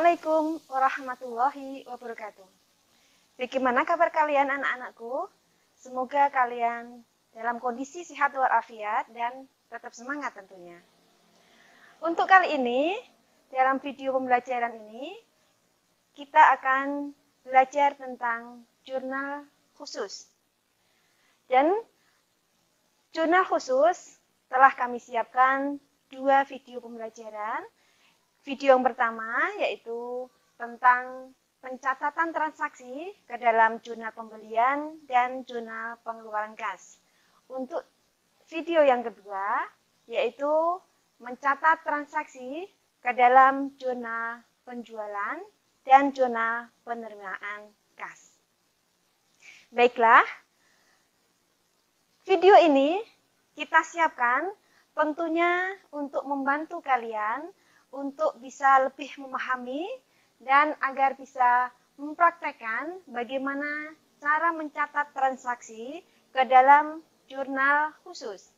Assalamualaikum warahmatullahi wabarakatuh. Bagaimana kabar kalian anak-anakku? Semoga kalian dalam kondisi sehat walafiat dan tetap semangat tentunya. Untuk kali ini, dalam video pembelajaran ini, kita akan belajar tentang jurnal khusus. Dan jurnal khusus telah kami siapkan 2 video pembelajaran. Video yang pertama yaitu tentang pencatatan transaksi ke dalam jurnal pembelian dan jurnal pengeluaran kas. Untuk video yang kedua yaitu mencatat transaksi ke dalam jurnal penjualan dan jurnal penerimaan kas. Baiklah, video ini kita siapkan tentunya untuk membantu kalian untuk bisa lebih memahami dan agar bisa mempraktekkan bagaimana cara mencatat transaksi ke dalam jurnal khusus.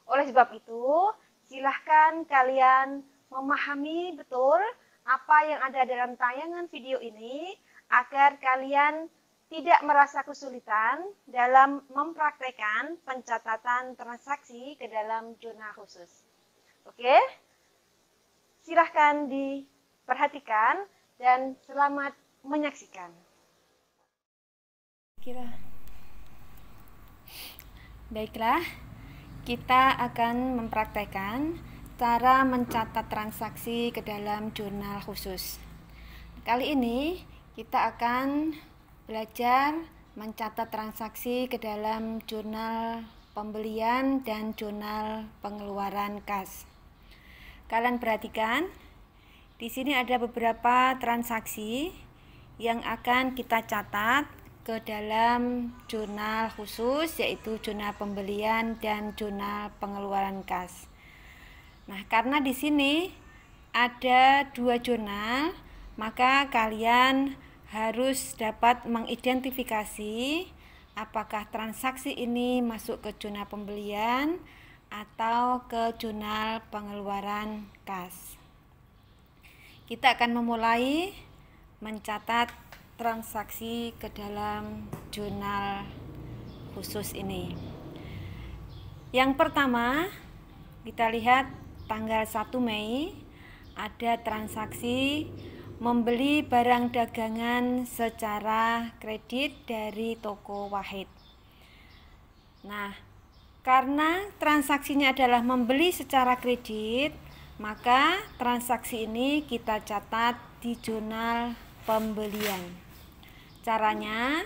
Oleh sebab itu, silahkan kalian memahami betul apa yang ada dalam tayangan video ini agar kalian tidak merasa kesulitan dalam mempraktekkan pencatatan transaksi ke dalam jurnal khusus. Oke? Silahkan diperhatikan dan selamat menyaksikan. Baiklah, kita akan mempraktekkan cara mencatat transaksi ke dalam jurnal khusus. Kali ini kita akan belajar mencatat transaksi ke dalam jurnal pembelian dan jurnal pengeluaran kas. Kalian perhatikan, di sini ada beberapa transaksi yang akan kita catat ke dalam jurnal khusus, yaitu jurnal pembelian dan jurnal pengeluaran kas. Nah, karena di sini ada 2 jurnal, maka kalian harus dapat mengidentifikasi apakah transaksi ini masuk ke jurnal pembelian atau ke jurnal pengeluaran kas. Kita akan memulai mencatat transaksi ke dalam jurnal khusus ini. Yang pertama, kita lihat tanggal 1 Mei ada transaksi membeli barang dagangan secara kredit dari toko Wahid. Nah, karena transaksinya adalah membeli secara kredit, maka transaksi ini kita catat di jurnal pembelian. Caranya,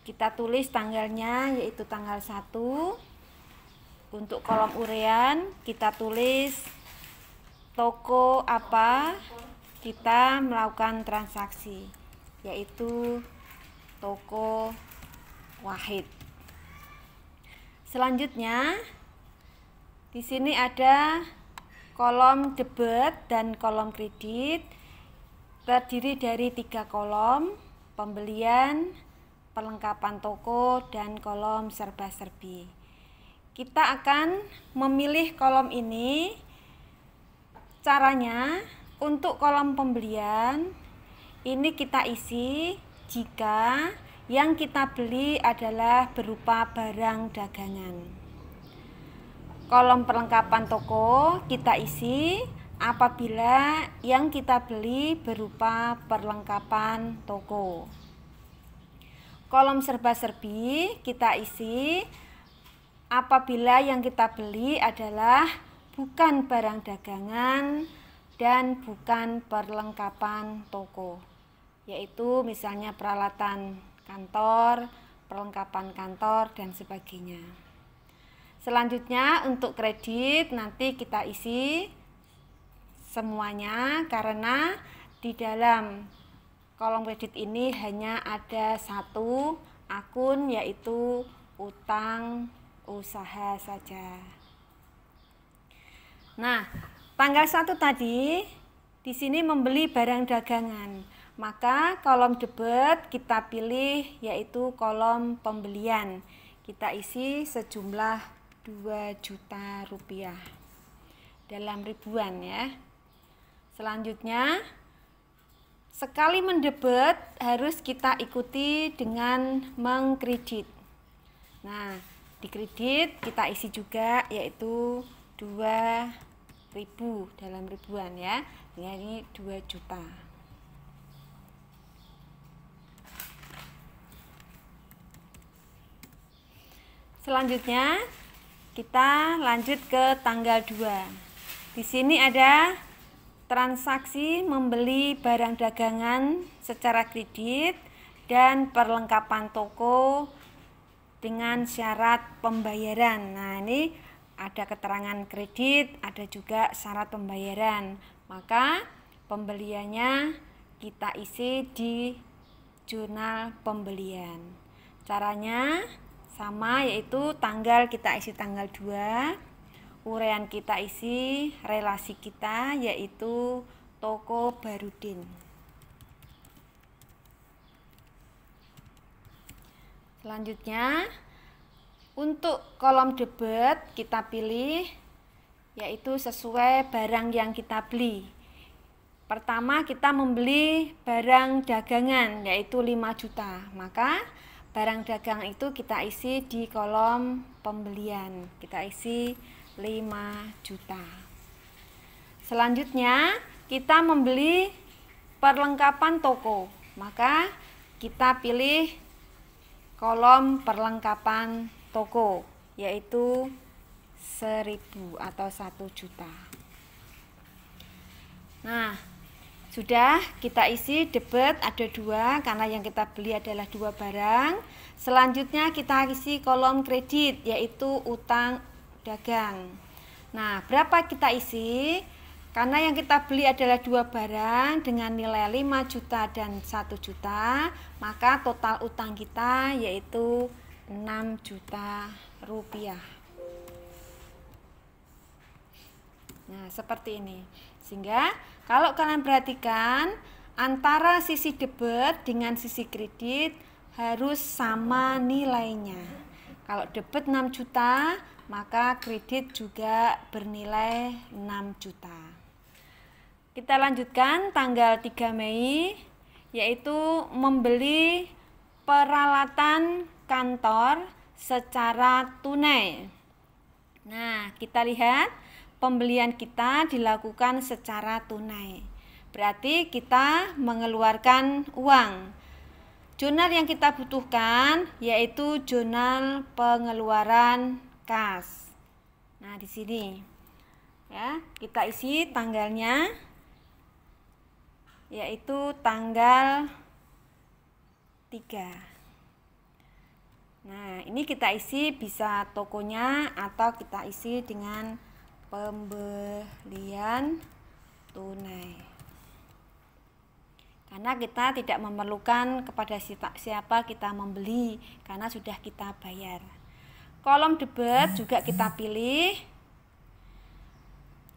kita tulis tanggalnya yaitu tanggal 1. Untuk kolom urean, kita tulis toko apa kita melakukan transaksi, yaitu toko Wahid. Selanjutnya, di sini ada kolom debit dan kolom kredit, terdiri dari 3 kolom: pembelian, perlengkapan toko, dan kolom serba-serbi. Kita akan memilih kolom ini. Caranya, untuk kolom pembelian ini kita isi jika yang kita beli adalah berupa barang dagangan. Kolom perlengkapan toko kita isi apabila yang kita beli berupa perlengkapan toko. Kolom serba-serbi kita isi apabila yang kita beli adalah bukan barang dagangan dan bukan perlengkapan toko, yaitu misalnya peralatan kantor, perlengkapan kantor, dan sebagainya. Selanjutnya untuk kredit nanti kita isi semuanya karena di dalam kolom kredit ini hanya ada 1 akun, yaitu utang usaha saja. Nah, tanggal 1 tadi di sini membeli barang dagangan. Maka kolom debit kita pilih yaitu kolom pembelian. Kita isi sejumlah 2 juta rupiah dalam ribuan ya. Selanjutnya sekali mendebet harus kita ikuti dengan mengkredit. Nah, di kredit kita isi juga yaitu 2.000 dalam ribuan ya. Ini 2 juta. Selanjutnya kita lanjut ke tanggal 2. Di sini ada transaksi membeli barang dagangan secara kredit dan perlengkapan toko dengan syarat pembayaran. Nah, ini ada keterangan kredit, ada juga syarat pembayaran. Maka pembeliannya kita isi di jurnal pembelian. Caranya sama, yaitu tanggal kita isi tanggal 2, uraian kita isi relasi kita yaitu toko Barudin. Selanjutnya untuk kolom debit kita pilih yaitu sesuai barang yang kita beli. Pertama kita membeli barang dagangan yaitu 5 juta, maka barang dagang itu kita isi di kolom pembelian, kita isi 5 juta. Selanjutnya kita membeli perlengkapan toko, maka kita pilih kolom perlengkapan toko yaitu 1.000 atau 1 juta. Nah, sudah kita isi debit ada 2 karena yang kita beli adalah 2 barang. Selanjutnya kita isi kolom kredit yaitu utang dagang. Nah, berapa kita isi? Karena yang kita beli adalah 2 barang dengan nilai 5 juta dan 1 juta, maka total utang kita yaitu 6 juta rupiah. Nah, seperti ini. Sehingga kalau kalian perhatikan antara sisi debit dengan sisi kredit harus sama nilainya. Kalau debit 6 juta, maka kredit juga bernilai 6 juta. Kita lanjutkan tanggal 3 Mei, yaitu membeli peralatan kantor secara tunai. Nah, kita lihat pembelian kita dilakukan secara tunai. Berarti kita mengeluarkan uang. Jurnal yang kita butuhkan yaitu jurnal pengeluaran kas. Nah, di sini ya, kita isi tanggalnya yaitu tanggal 3. Nah, ini kita isi bisa tokonya atau kita isi dengan pembelian tunai. Karena kita tidak memerlukan kepada siapa kita membeli karena sudah kita bayar. Kolom debit juga kita pilih.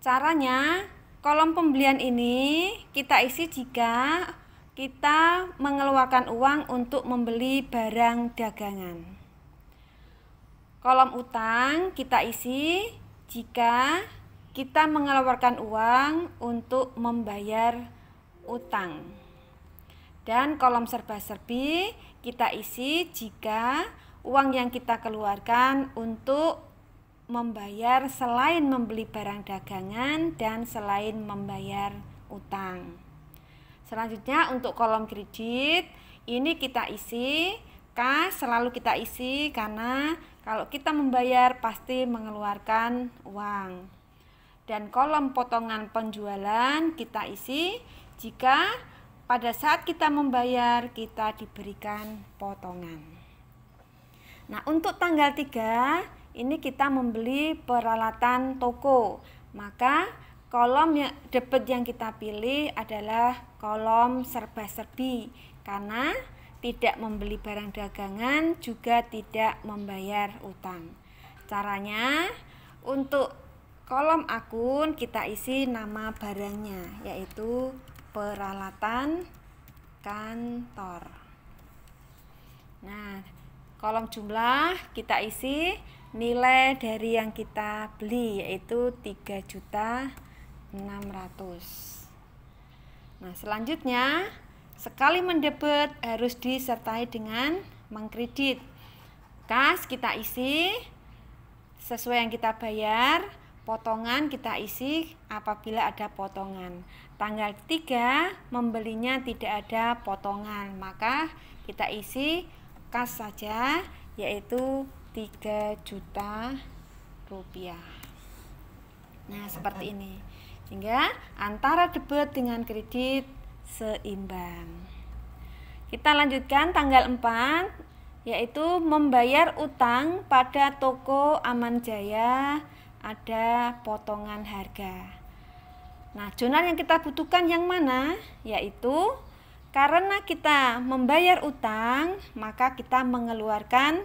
Caranya, kolom pembelian ini kita isi jika kita mengeluarkan uang untuk membeli barang dagangan. Kolom utang kita isi jika kita mengeluarkan uang untuk membayar utang. Dan kolom serba-serbi kita isi jika uang yang kita keluarkan untuk membayar selain membeli barang dagangan dan selain membayar utang. Selanjutnya untuk kolom kredit ini kita isi kas, selalu kita isi karena kalau kita membayar pasti mengeluarkan uang. Dan kolom potongan penjualan kita isi jika pada saat kita membayar kita diberikan potongan. Nah, untuk tanggal 3 ini kita membeli peralatan toko. Maka kolom debit yang kita pilih adalah kolom serba-serbi karena tidak membeli barang dagangan juga tidak membayar utang. Caranya untuk kolom akun kita isi nama barangnya yaitu peralatan kantor. Nah, kolom jumlah kita isi nilai dari yang kita beli yaitu 3.600.000. Nah, selanjutnya sekali mendebet harus disertai dengan mengkredit. Kas kita isi sesuai yang kita bayar, potongan kita isi apabila ada potongan. Tanggal 3 membelinya tidak ada potongan, maka kita isi kas saja, yaitu 3 juta rupiah. Nah, seperti ini. Sehingga antara debit dengan kredit seimbang. Kita lanjutkan tanggal 4, yaitu membayar utang pada toko Aman Jaya, ada potongan harga. Nah, jurnal yang kita butuhkan yang mana? Yaitu karena kita membayar utang, maka kita mengeluarkan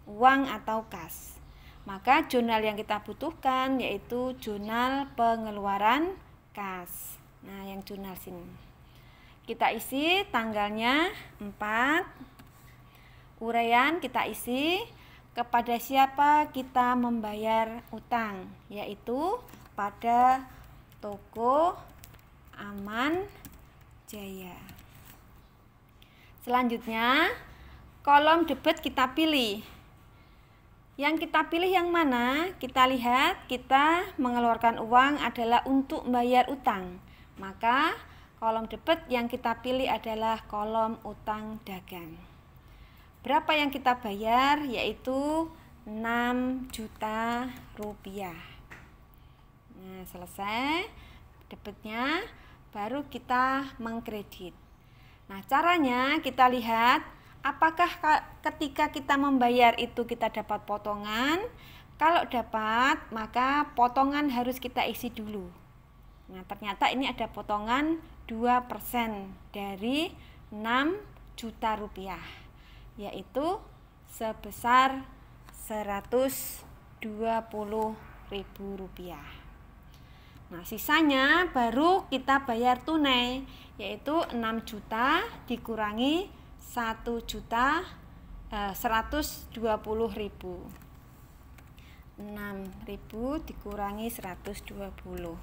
uang atau kas. Maka jurnal yang kita butuhkan yaitu jurnal pengeluaran kas. Nah, yang jurnal sini. Kita isi tanggalnya 4. Uraian kita isi kepada siapa kita membayar utang, yaitu pada toko Aman Jaya. Selanjutnya, kolom debit kita pilih. Yang kita pilih yang mana? Kita lihat kita mengeluarkan uang adalah untuk membayar utang. Maka kolom debit yang kita pilih adalah kolom utang dagang. Berapa yang kita bayar? Yaitu 6 juta rupiah. Nah, selesai debitnya, baru kita mengkredit. Nah, caranya kita lihat apakah ketika kita membayar itu kita dapat potongan. Kalau dapat, maka potongan harus kita isi dulu. Nah, ternyata ini ada potongan 2% dari 6 juta rupiah, yaitu sebesar 120.000 rupiah. Nah, sisanya baru kita bayar tunai, yaitu 6 juta dikurangi 1.120.000. 6.000 dikurangi 120.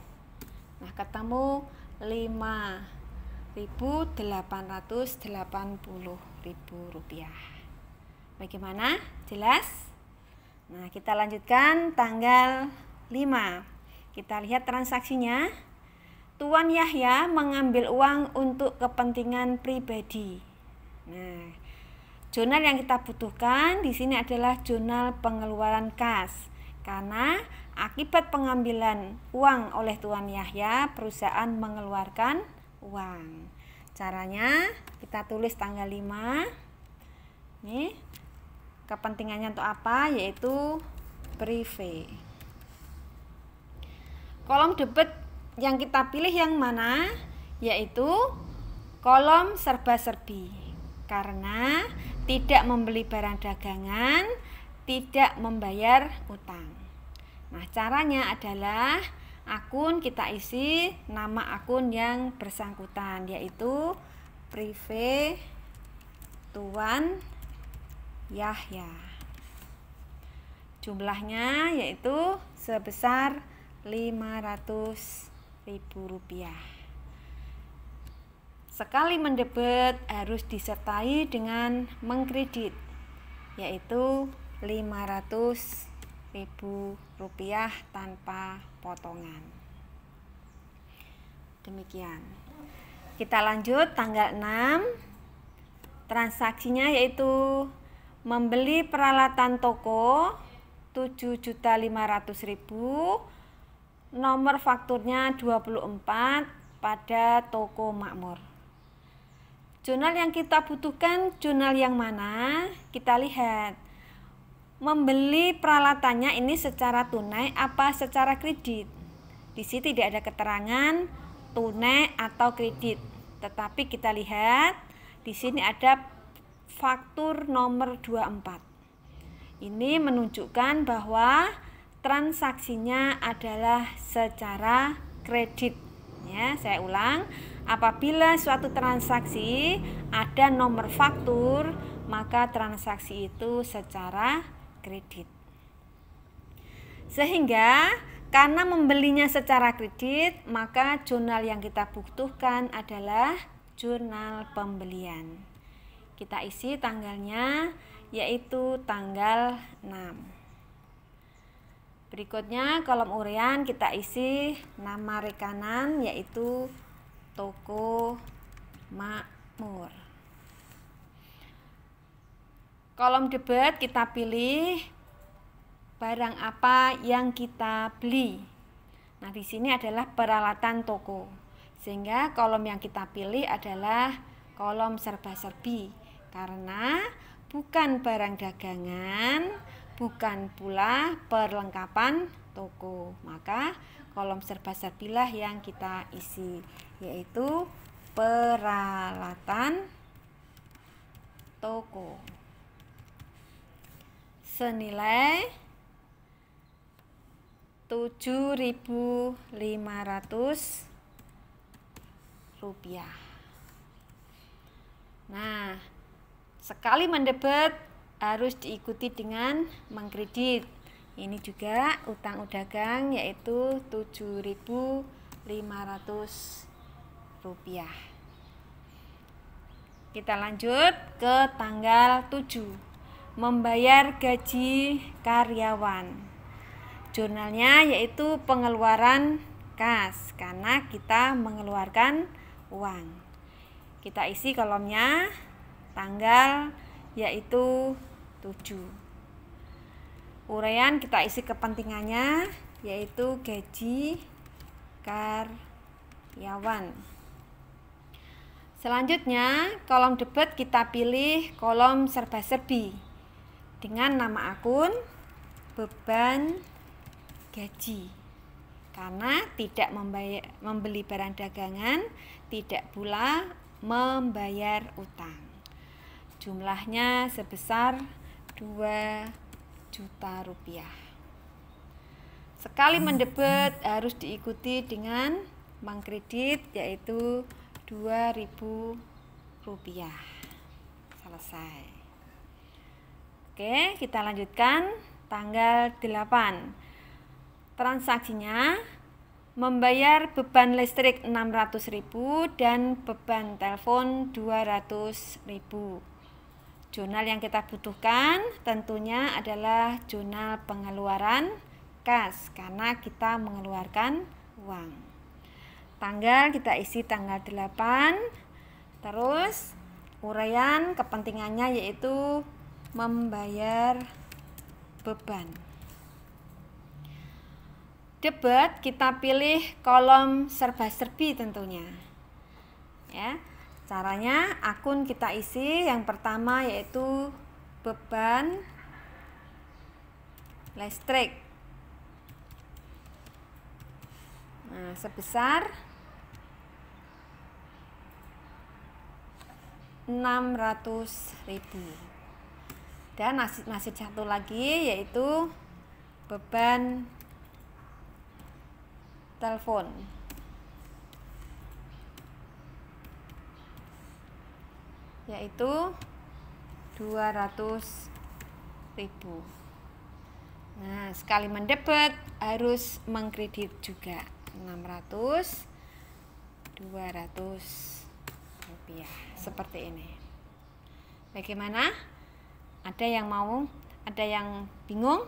Nah, ketemu 5.880.000 rupiah. Bagaimana? Jelas? Nah, kita lanjutkan tanggal 5. Kita lihat transaksinya. Tuan Yahya mengambil uang untuk kepentingan pribadi. Nah, jurnal yang kita butuhkan di sini adalah jurnal pengeluaran kas. Karena akibat pengambilan uang oleh Tuan Yahya, perusahaan mengeluarkan uang. Caranya kita tulis tanggal 5. Nih, kepentingannya untuk apa? Yaitu prive. Kolom debit yang kita pilih yang mana? Yaitu kolom serba-serbi. Karena tidak membeli barang dagangan, tidak membayar utang. Nah, caranya adalah akun kita isi nama akun yang bersangkutan, yaitu prive Tuan Yahya. Jumlahnya yaitu sebesar 500.000 rupiah. Sekali mendebit harus disertai dengan mengkredit, yaitu 500.000 rupiah tanpa potongan. Demikian. Kita lanjut tanggal 6. Transaksinya yaitu membeli peralatan toko 7.500.000. Nomor fakturnya 24 pada toko Makmur. Jurnal yang kita butuhkan jurnal yang mana? Kita lihat. Membeli peralatannya ini secara tunai apa secara kredit? Di sini tidak ada keterangan tunai atau kredit. Tetapi kita lihat di sini ada faktur nomor 24. Ini menunjukkan bahwa transaksinya adalah secara kredit. Ya, saya ulang, apabila suatu transaksi ada nomor faktur, maka transaksi itu secara kredit. Sehingga karena membelinya secara kredit, maka jurnal yang kita butuhkan adalah jurnal pembelian. Kita isi tanggalnya yaitu tanggal 6. Berikutnya kolom urean kita isi nama rekanan yaitu Toko Makmur. Kolom debit kita pilih barang apa yang kita beli. Nah, di sini adalah peralatan toko. Sehingga kolom yang kita pilih adalah kolom serba-serbi karena bukan barang dagangan, bukan pula perlengkapan toko. Maka kolom serba-serbilah yang kita isi, yaitu peralatan toko. Senilai Rp7.500. Nah, sekali mendebit harus diikuti dengan mengkredit. Ini juga utang dagang yaitu Rp7.500. Kita lanjut ke tanggal 7. Membayar gaji karyawan. Jurnalnya yaitu pengeluaran kas karena kita mengeluarkan uang. Kita isi kolomnya tanggal yaitu 7. Uraian kita isi kepentingannya yaitu gaji karyawan. Selanjutnya kolom debit kita pilih kolom serba-serbi dengan nama akun, beban, gaji. Karena tidak membeli barang dagangan, tidak pula membayar utang. Jumlahnya sebesar Rp2 juta. Sekali mendebit harus diikuti dengan mengkredit yaitu Rp2.000. Selesai. Oke, kita lanjutkan tanggal 8. Transaksinya membayar beban listrik Rp600.000 dan beban telepon Rp200.000. Jurnal yang kita butuhkan tentunya adalah jurnal pengeluaran kas karena kita mengeluarkan uang. Tanggal kita isi tanggal 8. Terus uraian kepentingannya yaitu membayar beban. Debit kita pilih kolom serba-serbi tentunya. Ya. Caranya akun kita isi yang pertama yaitu beban listrik. Nah, sebesar Rp600.000. Dan masih satu lagi yaitu beban telepon. Yaitu Rp200.000. Nah, sekali mendebit harus mengkredit juga 600, Rp200. Seperti ini. Bagaimana? Ada yang mau? Ada yang bingung?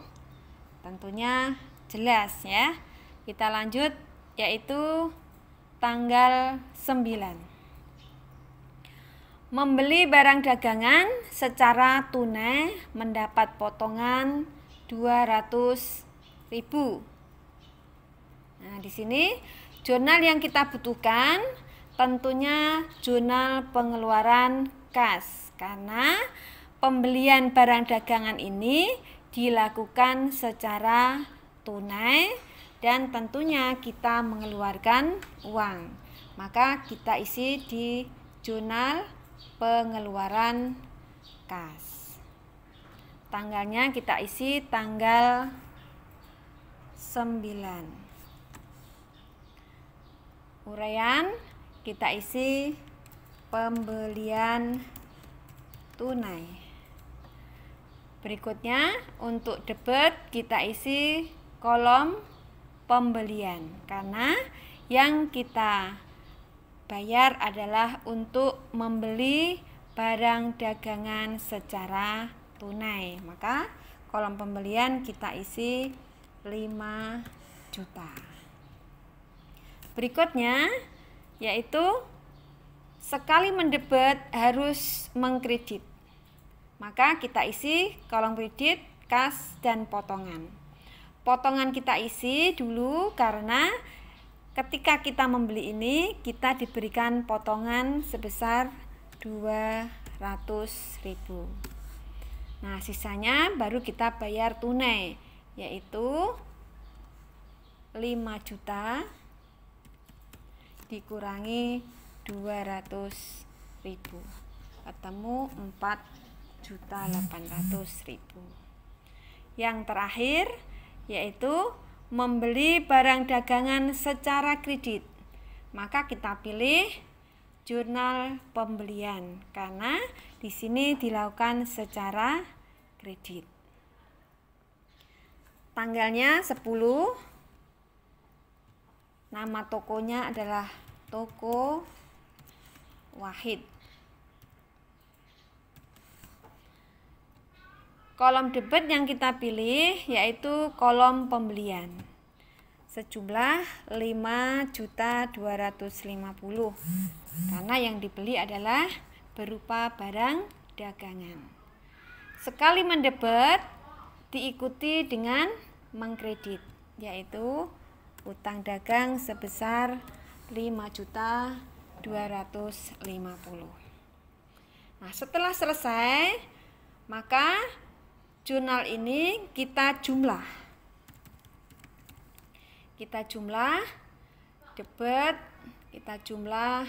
Tentunya jelas ya. Kita lanjut yaitu tanggal 9. Membeli barang dagangan secara tunai mendapat potongan Rp200.000. Nah, di sini jurnal yang kita butuhkan tentunya jurnal pengeluaran kas karena pembelian barang dagangan ini dilakukan secara tunai dan tentunya kita mengeluarkan uang. Maka kita isi di jurnal pengeluaran kas. Tanggalnya kita isi tanggal 9. Uraian kita isi pembelian tunai. Berikutnya untuk debit kita isi kolom pembelian karena yang kita bayar adalah untuk membeli barang dagangan secara tunai. Maka kolom pembelian kita isi 5 juta. Berikutnya yaitu sekali mendebet harus mengkredit. Maka kita isi kolom kredit, kas, dan potongan. Potongan kita isi dulu karena ketika kita membeli ini kita diberikan potongan sebesar 200.000. Nah, sisanya baru kita bayar tunai, yaitu 5 juta dikurangi 200.000, ketemu 4.800.000. Yang terakhir yaitu membeli barang dagangan secara kredit. Maka kita pilih jurnal pembelian karena di sini dilakukan secara kredit. Tanggalnya 10. Nama tokonya adalah Toko Wahid. Kolom debit yang kita pilih yaitu kolom pembelian sejumlah 5.250.000 karena yang dibeli adalah berupa barang dagangan. Sekali mendebit diikuti dengan mengkredit, yaitu utang dagang sebesar 5.250.000. Nah, setelah selesai maka jurnal ini kita jumlah debit, kita jumlah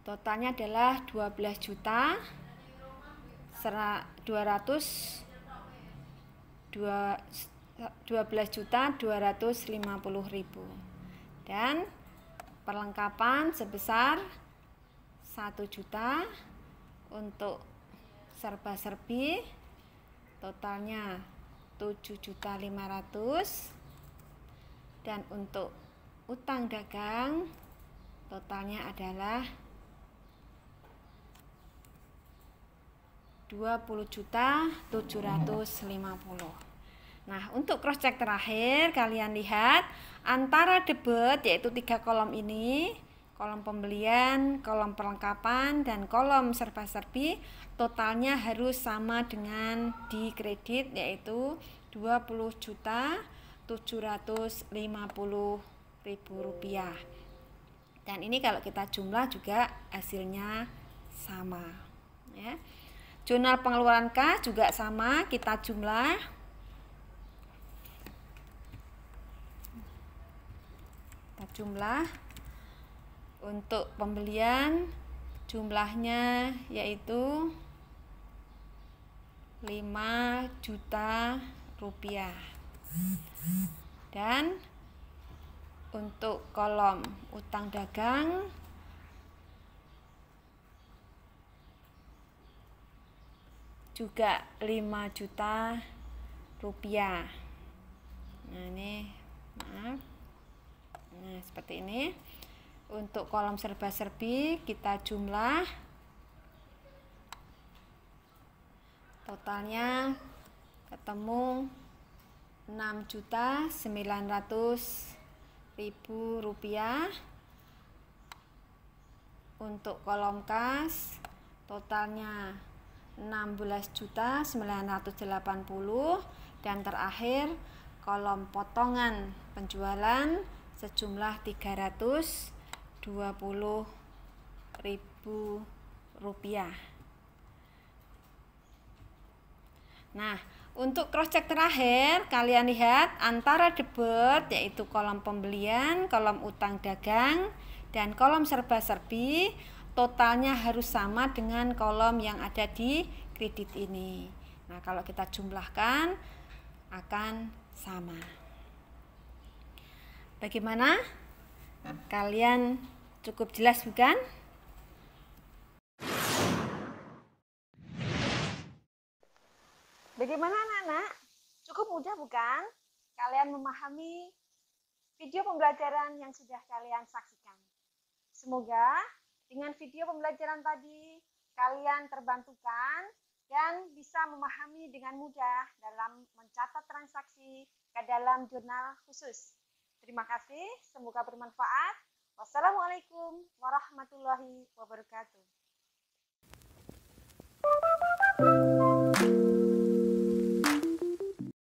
totalnya adalah 12.250.000 dan perlengkapan sebesar 1 juta untuk serba-serbi, totalnya 7.500.000 dan untuk utang dagang totalnya adalah 20.750.000. Nah, untuk cross check terakhir kalian lihat antara debit yaitu 3 kolom ini, kolom pembelian, kolom perlengkapan, dan kolom serba-serbi totalnya harus sama dengan di kredit yaitu 20.750.000 rupiah. Dan ini kalau kita jumlah juga hasilnya sama ya. Jurnal pengeluaran kas juga sama, kita jumlah untuk pembelian jumlahnya yaitu 5 juta rupiah. Dan untuk kolom utang dagang juga 5 juta rupiah. Nah, ini maaf. Nah, seperti ini. Untuk kolom serba-serbi kita jumlah totalnya ketemu 6.900.000 rupiah. Untuk kolom kas totalnya 16.980.000 dan terakhir kolom potongan penjualan sejumlah 320.000 rupiah. Nah, untuk cross check terakhir kalian lihat antara debit yaitu kolom pembelian, kolom utang dagang, dan kolom serba-serbi totalnya harus sama dengan kolom yang ada di kredit ini. Nah, kalau kita jumlahkan akan sama. Bagaimana? Kalian cukup jelas bukan? Bagaimana anak-anak? Cukup mudah bukan? kalian memahami video pembelajaran yang sudah kalian saksikan. Semoga dengan video pembelajaran tadi kalian terbantukan dan bisa memahami dengan mudah dalam mencatat transaksi ke dalam jurnal khusus. Terima kasih, semoga bermanfaat. Wassalamualaikum warahmatullahi wabarakatuh.